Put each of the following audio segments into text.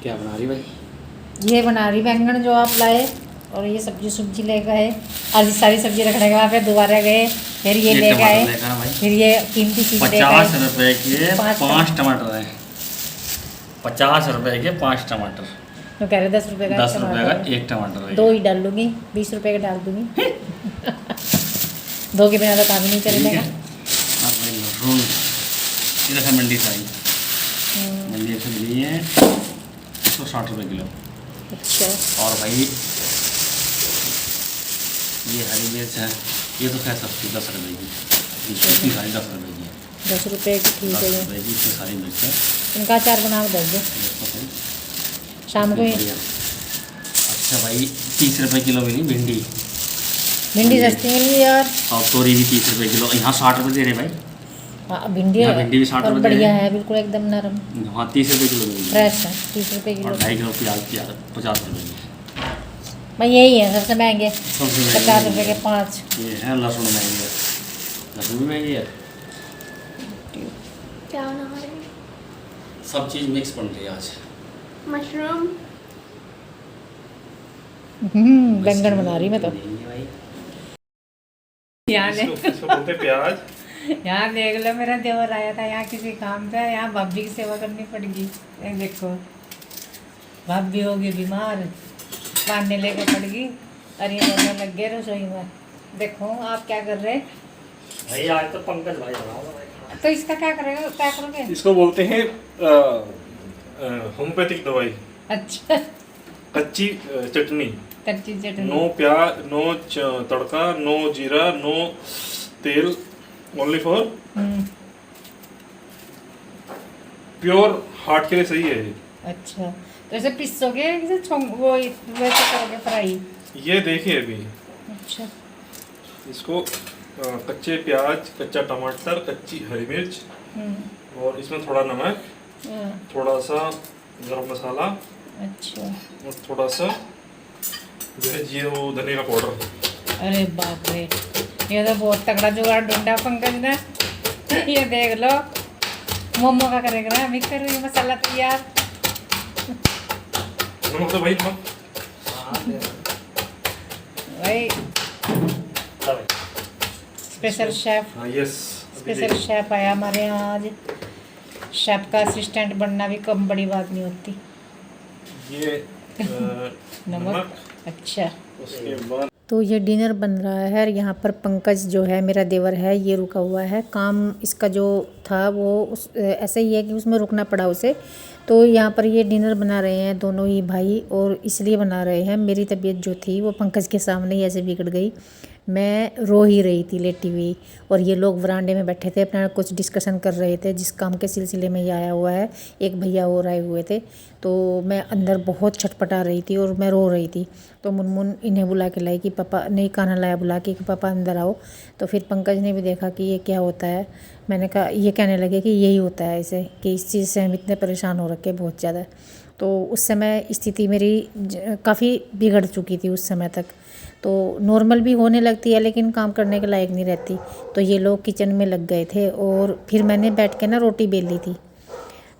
क्या बना रही भाई? ये बना रही बैंगन जो आप लाए, और ये सब्जी ले गए। आज सारी सब्जी रखने के बाद फिर दोबारा गए, फिर ये ले गए, फिर ये कीमती चीज़ ले गए। 50 रुपए के 5 टमाटर है। 50 रुपए के 5 टमाटर। तो कह रहे 10 रुपये का 10 रुपए का एक टमाटर है। 2 ही डाल दूंगी, 20 रुपये का डाल दूंगी। 2 के बिना तो काम ही नहीं चलेगा। ये देखा मंडी से आई, मंडी से मिली है 160 रुपये किलो। अच्छा। और भाई ये हरी मिर्च है, ये तो खैर सस्ती 10 रुपये की, इतनी सारी 10 रुपये की है। 10 रुपये की ठीक 10 है। रुपये की इतनी सारी मिर्च है। इनका अचार बना के दे दो शाम को ही। अच्छा भाई 30 रुपये किलो मिली भिंडी। भिंडी सस्ती मिली यार। और तोरी भी 30 रुपये किलो, यहाँ 60 रुपये दे रहे भाई। हाँ भिंडी भी 60 रुपये बढ़िया है, बिल्कुल एकदम नरम। हाँ 30 रुपये किलो मिली, फ्रेश है। 30 रुपये किलो। और 2.5 किलो प्याज 50 रुपये की। भाई यही है सबसे महंगे, सबसे 50 रुपये के 5। ये है लहसुन महंगी है, लहसुन भी महंगी है। क्या बना रहे हैं? सब चीज़ मिक्स बन रही है आज। मशरूम। बैंगन बना रही मैं तो। बोलते प्याज। यहाँ देख लो, मेरा देवर आया था यहाँ किसी काम पे, यहाँ भाभी की सेवा करनी पड़ेगी। ये देखो भाभी होगी बीमार, पानी लेके पड़ेगी, और ये दोनों लग गए रसोई में। देखो आप क्या कर रहे भाई आज तो पंकज भाई बनाओ। तो इसका क्या करेगा, क्या करोगे? इसको बोलते हैं होम्योपैथिक दवाई। अच्छा। कच्ची चटनी। कच्ची चटनी। नो प्याज, नो तड़का, नो जीरा, नो तेल, ओनली फॉर प्योर हार्ट के लिए सही है ये। अच्छा, तो ऐसे पिसोगे वो वैसे करोगे फ्राई? ये देखिए अभी। अच्छा। इसको कच्चे प्याज, कच्चा टमाटर, कच्ची हरी मिर्च, और इसमें थोड़ा नमक, थोड़ा सा गरम मसाला, अच्छा, और थोड़ा सा जो है जीरा धनिया का पाउडर। अरे बाप रे, ये तो बहुत तगड़ा जुगाड़ ढूंढा पंकज ने। ये देख लो, मोमो का करेगा ना, मिक्स कर मसाला तैयार। नमक तो भाई नमक भाई स्पेशल शेफ। हाँ यस। स्पेशल शेफ आया हमारे यहाँ आज। शेफ का असिस्टेंट बनना भी कम बड़ी बात नहीं होती। ये नमक। अच्छा। उसके बाद तो ये डिनर बन रहा है, और यहाँ पर पंकज जो है मेरा देवर है, ये रुका हुआ है। काम इसका जो था वो ऐसा ही है कि उसमें रुकना पड़ा उसे। तो यहाँ पर ये डिनर बना रहे हैं दोनों ही भाई, और इसलिए बना रहे हैं, मेरी तबीयत जो थी वो पंकज के सामने ही ऐसे बिगड़ गई। मैं रो ही रही थी लेटी हुई, और ये लोग वरांडे में बैठे थे, अपना कुछ डिस्कशन कर रहे थे, जिस काम के सिलसिले में ये आया हुआ है। एक भैया और आए हुए थे, तो मैं अंदर बहुत छटपटा रही थी और मैं रो रही थी। तो मुनमुन इन्हें बुला के लाई कि पापा, नहीं कान्हा लाया बुला के कि पापा अंदर आओ। तो फिर पंकज ने भी देखा कि ये क्या होता है। मैंने कहा, ये कहने लगे कि यही होता है इसे, कि इस चीज़ से हम इतने परेशान हो रखे बहुत ज़्यादा। तो उस समय स्थिति मेरी काफ़ी बिगड़ चुकी थी उस समय तक। तो नॉर्मल भी होने लगती है, लेकिन काम करने के लायक नहीं रहती। तो ये लोग किचन में लग गए थे, और फिर मैंने बैठ के ना रोटी बेल ली थी।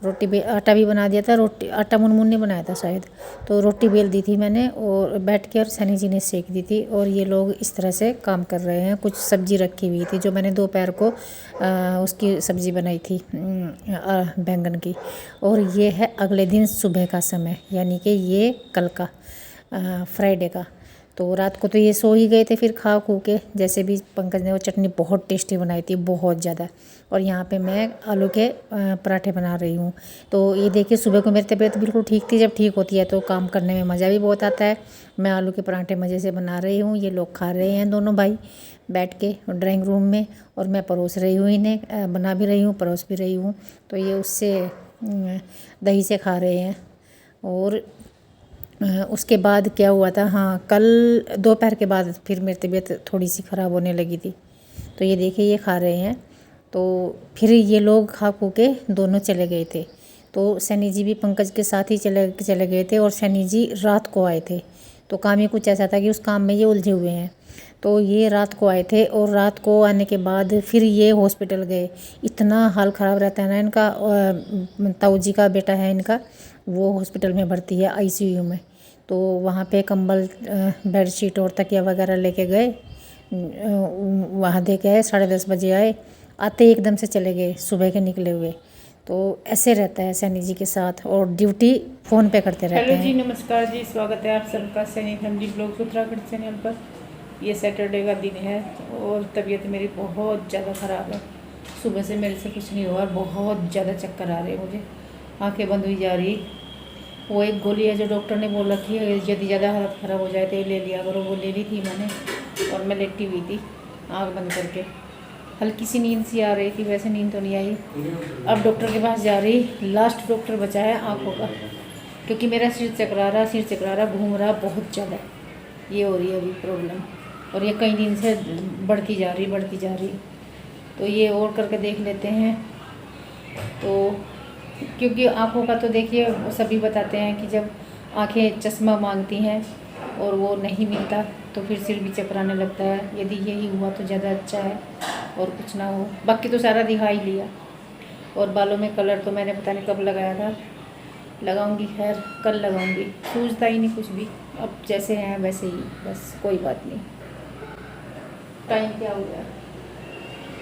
आटा भी बना दिया था, रोटी आटा मुनमुन ने बनाया था शायद। तो रोटी बेल दी थी मैंने, और बैठ के, और सनी जी ने सेक दी थी। और ये लोग इस तरह से काम कर रहे हैं। कुछ सब्ज़ी रखी हुई थी जो मैंने दोपहर को उसकी सब्ज़ी बनाई थी बैंगन की। और ये है अगले दिन सुबह का समय, यानी कि ये कल का फ्राइडे का। तो रात को तो ये सो ही गए थे फिर खा खू के। जैसे भी पंकज ने वो चटनी बहुत टेस्टी बनाई थी, बहुत ज़्यादा। और यहाँ पे मैं आलू के पराठे बना रही हूँ। तो ये देखिए, सुबह को मेरी तबीयत बिल्कुल ठीक थी। जब ठीक होती है तो काम करने में मज़ा भी बहुत आता है। मैं आलू के पराठे मज़े से बना रही हूँ, ये लोग खा रहे हैं दोनों भाई बैठ के ड्राइंग रूम में, और मैं परोस रही हूँ इन्हें, बना भी रही हूँ, परोस भी रही हूँ। तो ये उससे दही से खा रहे हैं। और उसके बाद क्या हुआ था, हाँ, कल दोपहर के बाद फिर मेरी तबीयत थोड़ी सी ख़राब होने लगी थी। तो ये देखिए, ये खा रहे हैं। तो फिर ये लोग खा खू के दोनों चले गए थे। तो सैनी जी भी पंकज के साथ ही चले गए थे, और सैनी जी रात को आए थे। तो काम ही कुछ ऐसा था कि उस काम में ये उलझे हुए हैं। तो ये रात को आए थे और रात को आने के बाद फिर ये हॉस्पिटल गए। इतना हाल ख़राब रहता है ना इनका। ताऊ जी का बेटा है इनका, वो हॉस्पिटल में भर्ती है आईसीयू में। तो वहाँ पे कंबल, बेडशीट और तकिया वगैरह लेके गए। वहाँ दे के आए, 10:30 बजे आए। आते ही एकदम से चले गए, सुबह के निकले हुए। तो ऐसे रहता है सैनी जी के साथ, और ड्यूटी फ़ोन पे करते रहते हैं। हेलो जी, नमस्कार जी, स्वागत है आप सबका Saini family blogs Uttarakhand channel पर। ये सैटरडे का दिन है और तबीयत मेरी बहुत ज़्यादा ख़राब है। सुबह से मेरे से कुछ नहीं हुआ और बहुत ज़्यादा चक्कर आ रहे हैं मुझे, आंखें बंद हुई जा रही। वो एक गोली है जो डॉक्टर ने बोल रखी है, यदि ज़्यादा हालत ख़राब हो जाए तो ये ले लिया करो। वो ले ली थी मैंने और मैं लेटी हुई थी आँख बंद करके। हल्की सी नींद सी आ रही थी, वैसे नींद तो नहीं आई। अब डॉक्टर के पास जा रही, लास्ट डॉक्टर बचा है आँखों का, क्योंकि मेरा सिर चकरा रहा, घूम रहा बहुत ज़्यादा। ये हो रही है अभी प्रॉब्लम, और ये कई दिन से बढ़ती जा रही। तो ये और करके देख लेते हैं। तो क्योंकि आँखों का तो देखिए सभी बताते हैं कि जब आँखें चश्मा मांगती हैं और वो नहीं मिलता तो फिर सिर भी चकराने लगता है। यदि यही हुआ तो ज़्यादा अच्छा है और कुछ ना हो। बाकी तो सारा दिखा ही लिया। और बालों में कलर तो मैंने पता नहीं कब लगाया था, लगाऊंगी, खैर कल लगाऊंगी। सूझता ही नहीं कुछ भी, अब जैसे हैं वैसे ही, बस कोई बात नहीं। टाइम क्या हो गया?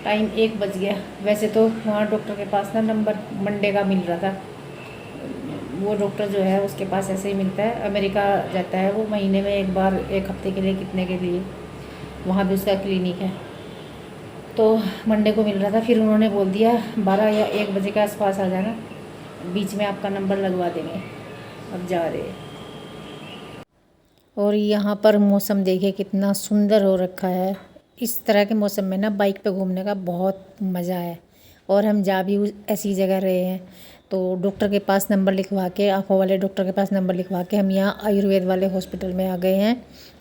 टाइम 1 बज गया। वैसे तो वहाँ डॉक्टर के पास ना नंबर मंडे का मिल रहा था। वो डॉक्टर जो है उसके पास ऐसे ही मिलता है, अमेरिका जाता है वो महीने में एक बार, 1 हफ्ते के लिए, कितने के लिए, वहाँ भी उसका क्लिनिक है। तो मंडे को मिल रहा था, फिर उन्होंने बोल दिया 12 या 1 बजे के आसपास आ जाना, बीच में आपका नंबर लगवा देंगे। अब जा रहे हैं। और यहाँ पर मौसम देखिए कितना सुंदर हो रखा है। इस तरह के मौसम में ना बाइक पे घूमने का बहुत मज़ा है। और हम जा भी ऐसी जगह रहे हैं। तो डॉक्टर के पास नंबर लिखवा के, आँखों वाले डॉक्टर के पास नंबर लिखवा के हम यहाँ आयुर्वेद वाले हॉस्पिटल में आ गए हैं।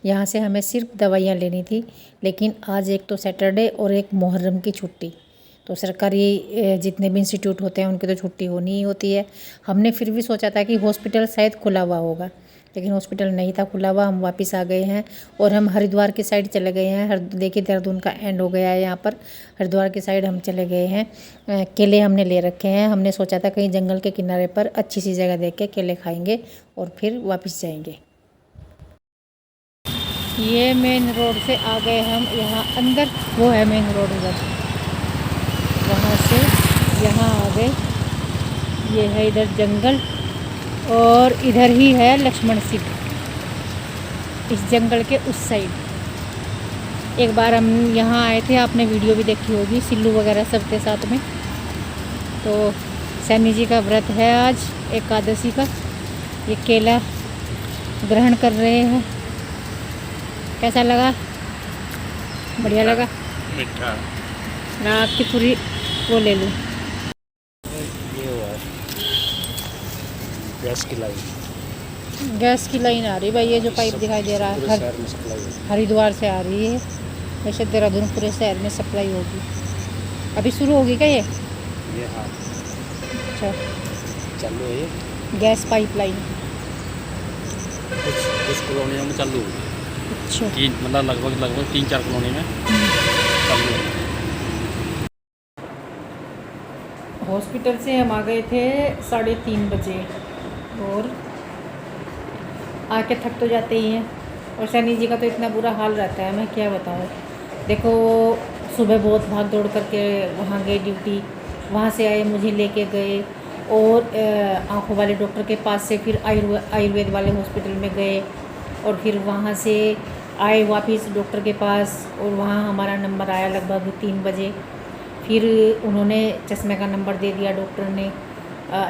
यहाँ से हमें सिर्फ दवाइयाँ लेनी थी, लेकिन आज एक तो सैटरडे और एक मुहर्रम की छुट्टी, तो सरकारी जितने भी इंस्टीट्यूट होते हैं उनकी तो छुट्टी होनी ही होती है। हमने फिर भी सोचा था कि हॉस्पिटल शायद खुला हुआ होगा, लेकिन हॉस्पिटल नहीं था खुला हुआ। हम वापस आ गए हैं और हम हरिद्वार की साइड चले गए हैं। देखिए देहरादून का एंड हो गया है यहाँ पर, हरिद्वार की साइड हम चले गए हैं। केले हमने ले रखे हैं। हमने सोचा था कहीं जंगल के किनारे पर अच्छी सी जगह देख के केले खाएंगे और फिर वापस जाएंगे। ये मेन रोड से आ गए हम यहाँ अंदर, वो है मेन रोड उधर, वहाँ से यहाँ आ गए। ये है इधर जंगल और इधर ही है लक्ष्मण सिंह, इस जंगल के उस साइड। एक बार हम यहाँ आए थे, आपने वीडियो भी देखी होगी, सिल्लू वगैरह सब थे साथ में। तो सैनी जी का व्रत है आज, एकादशी का। ये केला ग्रहण कर रहे हैं। कैसा लगा? बढ़िया लगा? मीठा। मैं आपकी पूरी वो ले लूँ। गैस की लाइन, गैस की लाइन आ रही भाई, ये जो पाइप दिखाई दे रहा है हरिद्वार से आ रही है। वैसे देहरादून पूरे शहर में सप्लाई होगी। अभी शुरू होगी क्या ये? हाँ अच्छा, चालू है ये। Gas pipeline. कुछ कॉलोनियों में चालू है। अच्छा, मतलब लगभग 3-4 कॉलोनी में चालू है। हॉस्पिटल से हम आ गए थे 3:30 बजे और आके थक तो जाते ही हैं। और सैनी जी का तो इतना बुरा हाल रहता है, मैं क्या बताऊँ। देखो सुबह बहुत भाग दौड़ करके वहाँ गए ड्यूटी, वहाँ से आए, मुझे लेके गए और आँखों वाले डॉक्टर के पास से फिर आयुर्वेद वाले हॉस्पिटल में गए और फिर वहाँ से आए वापस डॉक्टर के पास, और वहाँ हमारा नंबर आया लगभग 3 बजे। फिर उन्होंने चश्मे का नंबर दे दिया डॉक्टर ने,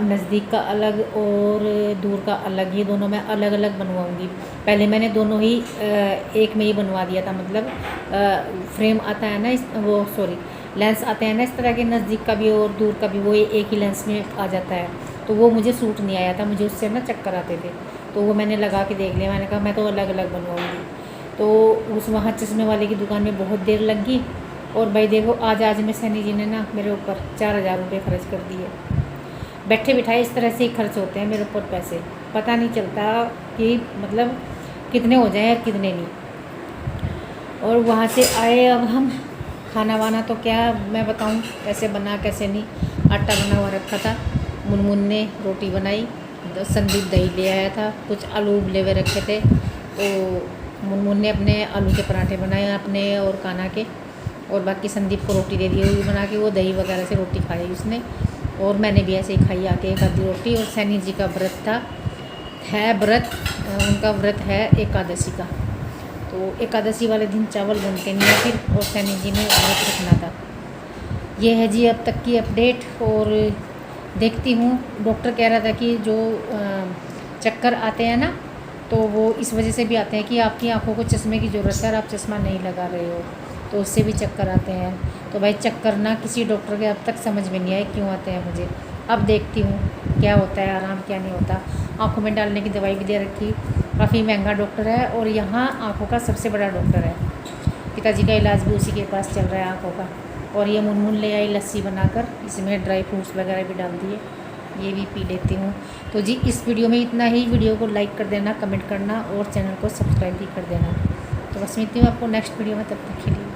नज़दीक का अलग और दूर का अलग, ये दोनों मैं अलग अलग बनवाऊंगी। पहले मैंने दोनों ही एक में ही बनवा दिया था, मतलब फ्रेम आता है ना लेंस आते हैं ना इस तरह के, नज़दीक का भी और दूर का भी, वो एक ही लेंस में आ जाता है। तो वो मुझे सूट नहीं आया था, मुझे उससे ना चक्कर आते थे। तो वो मैंने लगा के देख लिया, मैंने कहा मैं तो अलग अलग बनवाऊँगी। तो उस वहाँ चश्मे वाले की दुकान में बहुत देर लग गई। और भाई देखो आज में सैनी जी ने ना मेरे ऊपर 4000 रुपये खर्च कर दिए। बैठे बिठाए इस तरह से ही खर्च होते हैं मेरे ऊपर पैसे, पता नहीं चलता कि मतलब कितने हो जाए और कितने नहीं। और वहाँ से आए अब हम खाना वाना तो क्या मैं बताऊँ कैसे बना कैसे नहीं। आटा बना हुआ रखा था, मुनमुन ने रोटी बनाई, संदीप दही ले आया था, कुछ आलू उबले हुए रखे थे तो मुनमुन ने अपने आलू के पराठे बनाए अपने और काना के, और बाकी संदीप को रोटी दे दी हुई बना के, वो दही वगैरह से रोटी खाई उसने, और मैंने भी ऐसे ही खाई आके एक आधी रोटी। और सैनी जी का व्रत था, है व्रत, उनका व्रत है एकादशी का, तो एकादशी वाले दिन चावल बनते नहीं है फिर, और सैनी जी ने व्रत रखना था। ये है जी अब तक की अपडेट। और देखती हूँ, डॉक्टर कह रहा था कि जो चक्कर आते हैं ना तो वो इस वजह से भी आते हैं कि आपकी आंखों को चश्मे की ज़रूरत है और आप चश्मा नहीं लगा रहे हो, तो उससे भी चक्कर आते हैं। तो भाई चक्कर ना किसी डॉक्टर के अब तक समझ में नहीं आए क्यों आते हैं मुझे। अब देखती हूँ क्या होता है, आराम क्या नहीं होता। आँखों में डालने की दवाई भी दे रखी, काफ़ी महंगा डॉक्टर है और यहाँ आँखों का सबसे बड़ा डॉक्टर है। पिताजी का इलाज भी उसी के पास चल रहा है आँखों का। और ये मुनमुन ले आई लस्सी बनाकर, इसमें ड्राई फ्रूट्स वगैरह भी डाल दिए, ये भी पी लेती हूँ। तो जी इस वीडियो में इतना ही। वीडियो को लाइक कर देना, कमेंट करना और चैनल को सब्सक्राइब भी कर देना। तो बस मिलती हूँ आपको नेक्स्ट वीडियो में, तब तक के लिए।